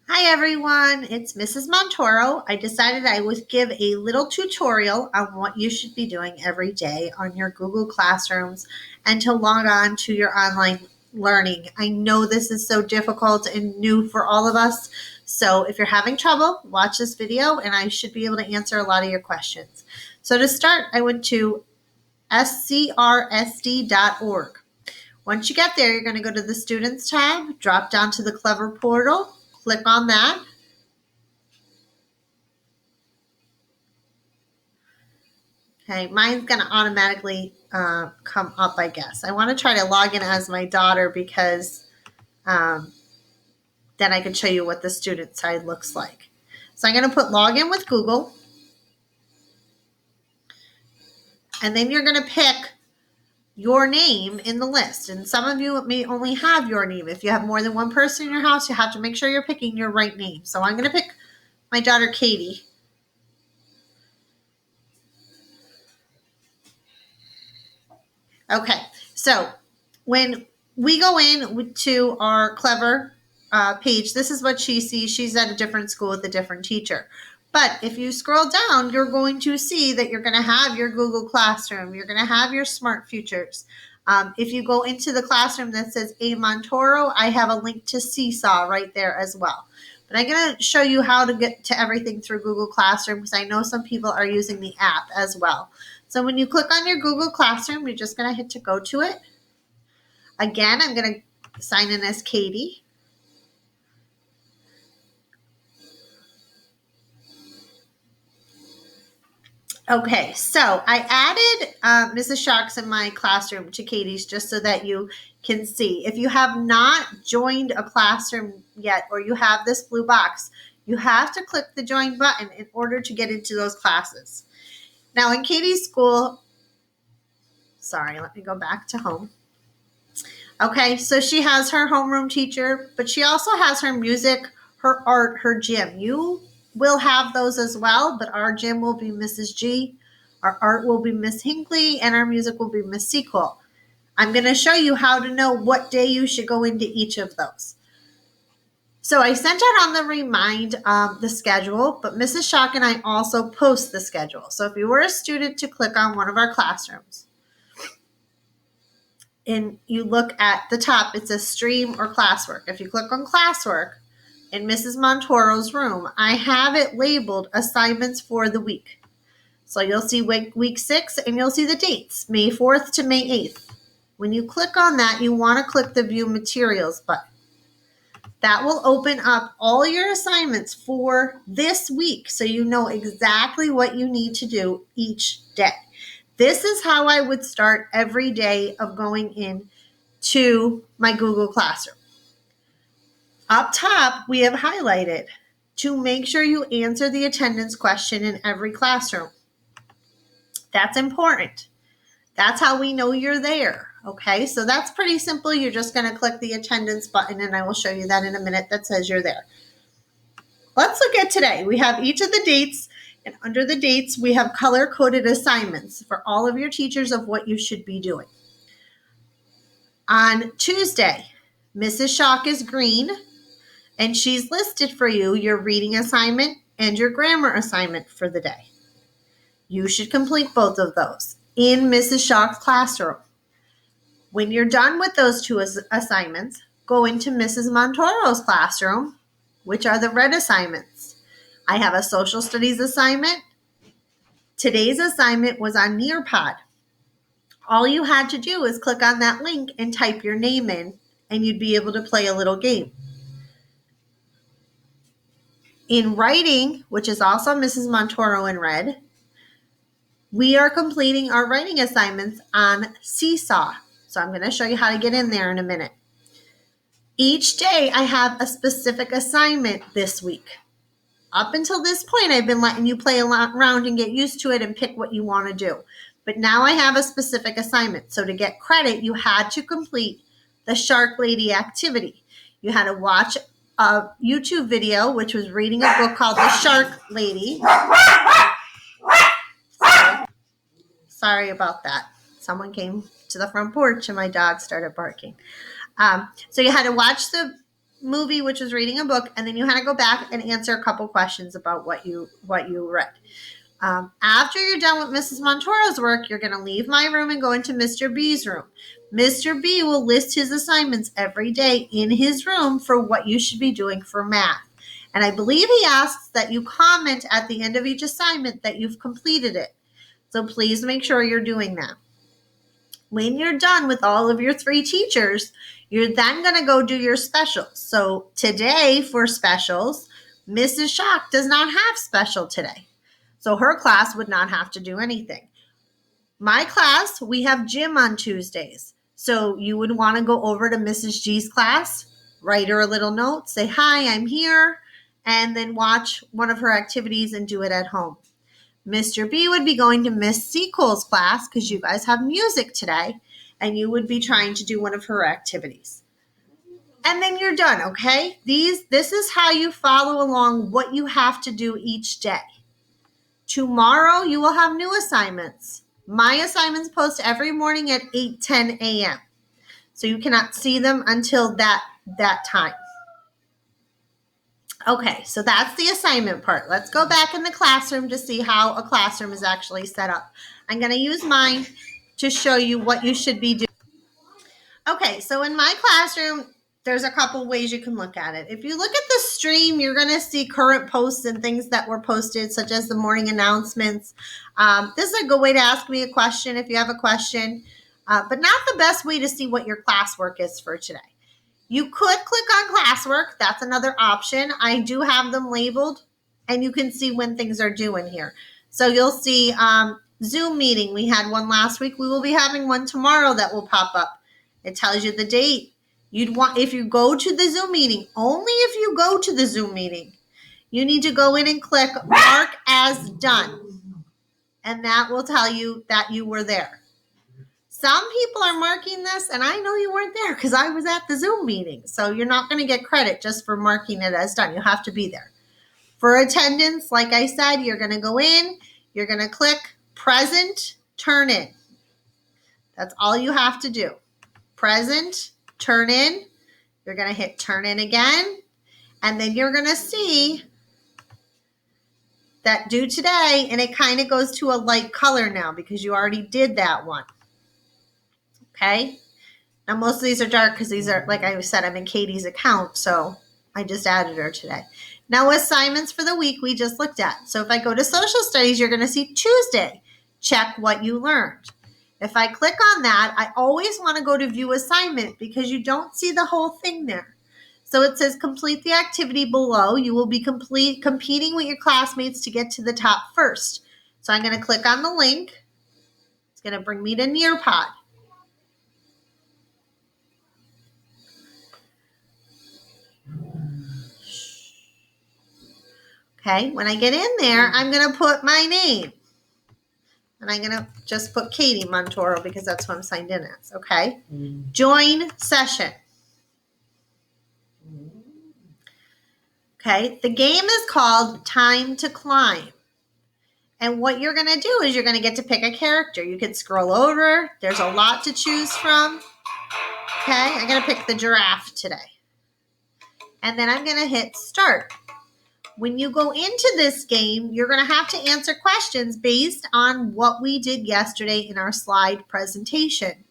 Hi everyone, it's Mrs. Montoro. I decided I would give a little tutorial on what you should be doing every day on your Google Classrooms and to log on to your online learning. I know this is so difficult and new for all of us. So if you're having trouble, watch this video and I should be able to answer a lot of your questions. So to start, I went to scrsd.org. Once you get there, you're going to go to the Students tab, drop down to the Clever portal, click on that. Okay, mine's going to automatically come up, I guess. I want to try to log in as my daughter because then I can show you what the student side looks like. So I'm going to put login with Google. And then you're going to pick your name in the list. And some of you may only have your name. If you have more than one person in your house, you have to make sure you're picking your right name. So I'm going to pick my daughter, Katie. Okay, so when we go in to our Clever page, this is what she sees. She's at a different school with a different teacher. But if you scroll down, you're going to see that you're going to have your Google Classroom. You're going to have your Smart Futures. If you go into the classroom that says A Montoro, I have a link to Seesaw right there as well. But I'm going to show you how to get to everything through Google Classroom because I know some people are using the app as well. So when you click on your Google Classroom, you're just going to hit to go to it. Again, I'm going to sign in as Katie. Okay, so I added Mrs. Sharks in my classroom to Katie's just so that you can see. If you have not joined a classroom yet or you have this blue box, you have to click the join button in order to get into those classes. Now in Katie's school, sorry, let me go back to home. Okay, so she has her homeroom teacher, but she also has her music, her art, her gym. You will have those as well, but our gym will be Mrs. G, our art will be Miss Hinckley, and our music will be Miss Sequel. I'm going to show you how to know what day you should go into each of those. So I sent out on the remind the schedule, but Mrs. Shock and I also post the schedule. So if you were a student to click on one of our classrooms, and you look at the top, it says stream or classwork. If you click on classwork in Mrs. Montoro's room, I have it labeled assignments for the week. So you'll see week 6 and you'll see the dates, May 4th to May 8th. When you click on that, you want to click the view materials button. That will open up all your assignments for this week so you know exactly what you need to do each day. This is how I would start every day of going in to my Google Classroom. Up top, we have highlighted to make sure you answer the attendance question in every classroom. That's important. That's how we know you're there. Okay, so that's pretty simple. You're just going to click the attendance button, and I will show you that in a minute that says you're there. Let's look at today. We have each of the dates, and under the dates, we have color-coded assignments for all of your teachers of what you should be doing. On Tuesday, Mrs. Shock is green, and she's listed for you your reading assignment and your grammar assignment for the day. You should complete both of those in Mrs. Shock's classroom. When you're done with those two assignments, go into Mrs. Montoro's classroom, which are the red assignments. I have a social studies assignment. Today's assignment was on Nearpod. All you had to do is click on that link and type your name in, and you'd be able to play a little game. In writing, which is also Mrs. Montoro in red, we are completing our writing assignments on Seesaw. So I'm going to show you how to get in there in a minute. Each day I have a specific assignment this week. Up until this point, I've been letting you play around and get used to it and pick what you want to do. But now I have a specific assignment. So to get credit, you had to complete the Shark Lady activity. You had to watch a YouTube video, which was reading a book called The Shark Lady. Sorry about that. Someone came to the front porch and my dog started barking. So you had to watch the movie, which was reading a book, and then you had to go back and answer a couple questions about what you read. After you're done with Mrs. Montoro's work, you're going to leave my room and go into Mr. B's room. Mr. B will list his assignments every day in his room for what you should be doing for math. And I believe he asks that you comment at the end of each assignment that you've completed it. So please make sure you're doing that. When you're done with all of your 3 teachers, you're then going to go do your specials. So today for specials, Mrs. Shock does not have special today. So her class would not have to do anything. My class, we have gym on Tuesdays. So you would want to go over to Mrs. G's class, write her a little note, say, hi, I'm here, and then watch one of her activities and do it at home. Mr. B would be going to Miss Seacole's class because you guys have music today, and you would be trying to do one of her activities. And then you're done, okay? This is how you follow along what you have to do each day. Tomorrow, you will have new assignments. My assignments post every morning at 8:10 a.m. So you cannot see them until that time. Okay, so that's the assignment part. Let's go back in the classroom to see how a classroom is actually set up. I'm going to use mine to show you what you should be doing. Okay, so in my classroom, there's a couple ways you can look at it. If you look at the stream, you're going to see current posts and things that were posted, such as the morning announcements. This is a good way to ask me a question if you have a question, but not the best way to see what your classwork is for today. You could click on classwork. That's another option. I do have them labeled, and you can see when things are due in here. So you'll see Zoom meeting. We had one last week. We will be having one tomorrow that will pop up. It tells you the date. If you go to the Zoom meeting, only if you go to the Zoom meeting, you need to go in and click mark as done. And that will tell you that you were there. Some people are marking this, and I know you weren't there because I was at the Zoom meeting. So you're not going to get credit just for marking it as done. You have to be there. For attendance, like I said, you're going to go in, you're going to click present, turn in. That's all you have to do. Present, turn in. You're going to hit turn in again. And then you're going to see that due today, and it kind of goes to a light color now because you already did that one. Okay. Now, most of these are dark because these are, like I said, I'm in Katie's account, so I just added her today. Now, assignments for the week we just looked at. So if I go to social studies, you're going to see Tuesday. Check what you learned. If I click on that, I always want to go to view assignment because you don't see the whole thing there. So it says complete the activity below. You will be competing with your classmates to get to the top first. So I'm going to click on the link. It's going to bring me to Nearpod. Okay, when I get in there, I'm going to put my name. And I'm going to just put Katie Montoro because that's what I'm signed in as, okay? Join session. Okay, the game is called Time to Climb. And what you're going to do is you're going to get to pick a character. You can scroll over. There's a lot to choose from. Okay, I'm going to pick the giraffe today. And then I'm going to hit start. When you go into this game, you're going to have to answer questions based on what we did yesterday in our slide presentation.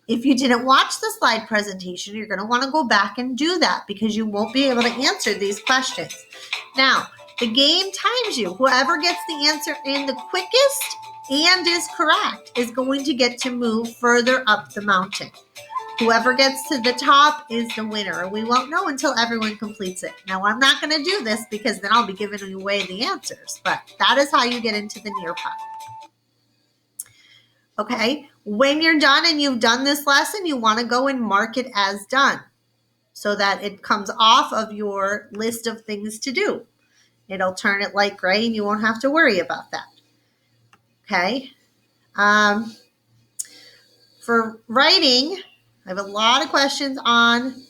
If you didn't watch the slide presentation, you're going to want to go back and do that because you won't be able to answer these questions. Now, the game times you. Whoever gets the answer in the quickest and is correct is going to get to move further up the mountain. Whoever gets to the top is the winner. We won't know until everyone completes it. Now, I'm not going to do this because then I'll be giving away the answers, but that is how you get into the Nearpod. Okay, when you're done and you've done this lesson, you want to go and mark it as done so that it comes off of your list of things to do. It'll turn it light gray and you won't have to worry about that. Okay, for writing, I have a lot of questions on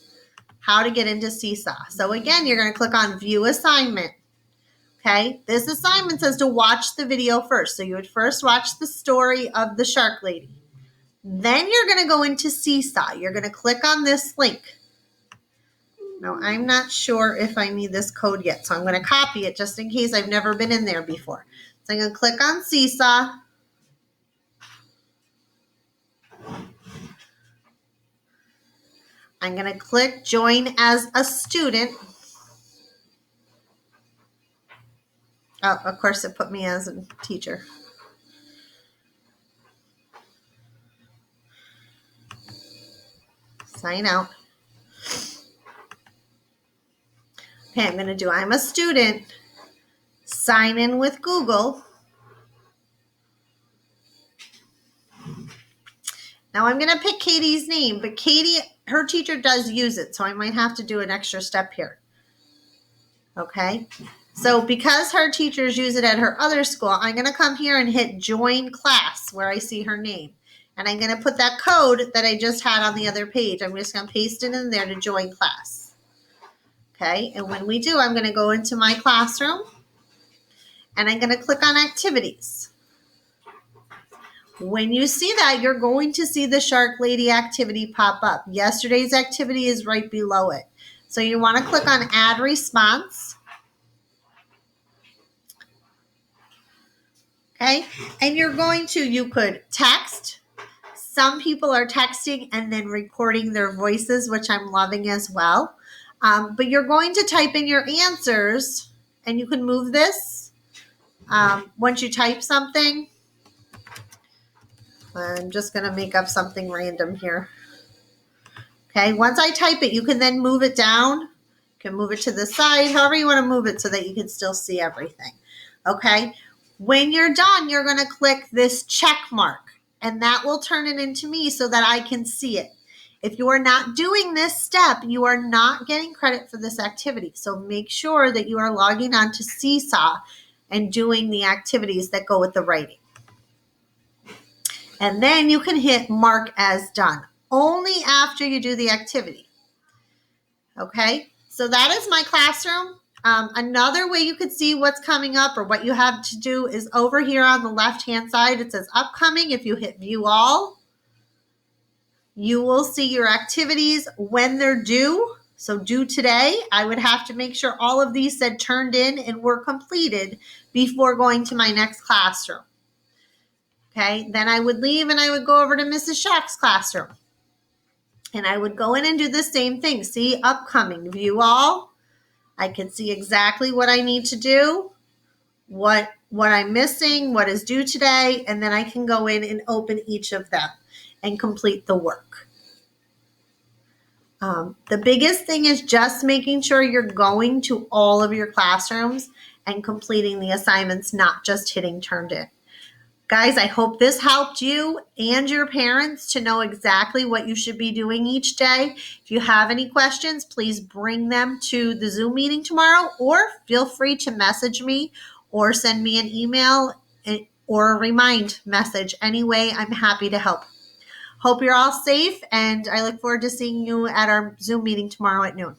how to get into Seesaw. So again, you're going to click on View Assignment. Okay, this assignment says to watch the video first. So you would first watch the story of the shark lady. Then you're going to go into Seesaw. You're going to click on this link. Now, I'm not sure if I need this code yet, so I'm going to copy it just in case I've never been in there before. So I'm going to click on Seesaw. I'm going to click Join as a Student. Oh, of course, it put me as a teacher. Sign out. Okay, I'm going to do I'm a student. Sign in with Google. Now I'm going to pick Katie's name, but Katie, her teacher does use it, so I might have to do an extra step here. Okay, so because her teachers use it at her other school, I'm going to come here and hit Join Class where I see her name. And I'm going to put that code that I just had on the other page. I'm just going to paste it in there to join class. Okay, and when we do, I'm going to go into my classroom and I'm going to click on Activities. When you see that, you're going to see the Shark Lady activity pop up. Yesterday's activity is right below it. So you want to click on Add Response. Okay, and you're going to, you could text. Some people are texting and then recording their voices, which I'm loving as well. But you're going to type in your answers, and you can move this once you type something. I'm just going to make up something random here. Okay, once I type it, you can then move it down. You can move it to the side, however you want to move it so that you can still see everything. Okay, when you're done, you're going to click this check mark, and that will turn it into me so that I can see it. If you are not doing this step, you are not getting credit for this activity. So make sure that you are logging on to Seesaw and doing the activities that go with the writing. And then you can hit mark as done only after you do the activity. Okay, so that is my classroom. Another way you could see what's coming up or what you have to do is over here on the left-hand side. It says upcoming. If you hit view all, you will see your activities when they're due. So due today, I would have to make sure all of these said turned in and were completed before going to my next classroom. Okay, then I would leave and I would go over to Mrs. Shark's classroom. And I would go in and do the same thing. See, upcoming, view all. I can see exactly what I need to do, what I'm missing, what is due today, and then I can go in and open each of them and complete the work. The biggest thing is just making sure you're going to all of your classrooms and completing the assignments, not just hitting turned in. Guys, I hope this helped you and your parents to know exactly what you should be doing each day. If you have any questions, please bring them to the Zoom meeting tomorrow, or feel free to message me or send me an email or a remind message. Anyway, I'm happy to help. Hope you're all safe, and I look forward to seeing you at our Zoom meeting tomorrow at noon.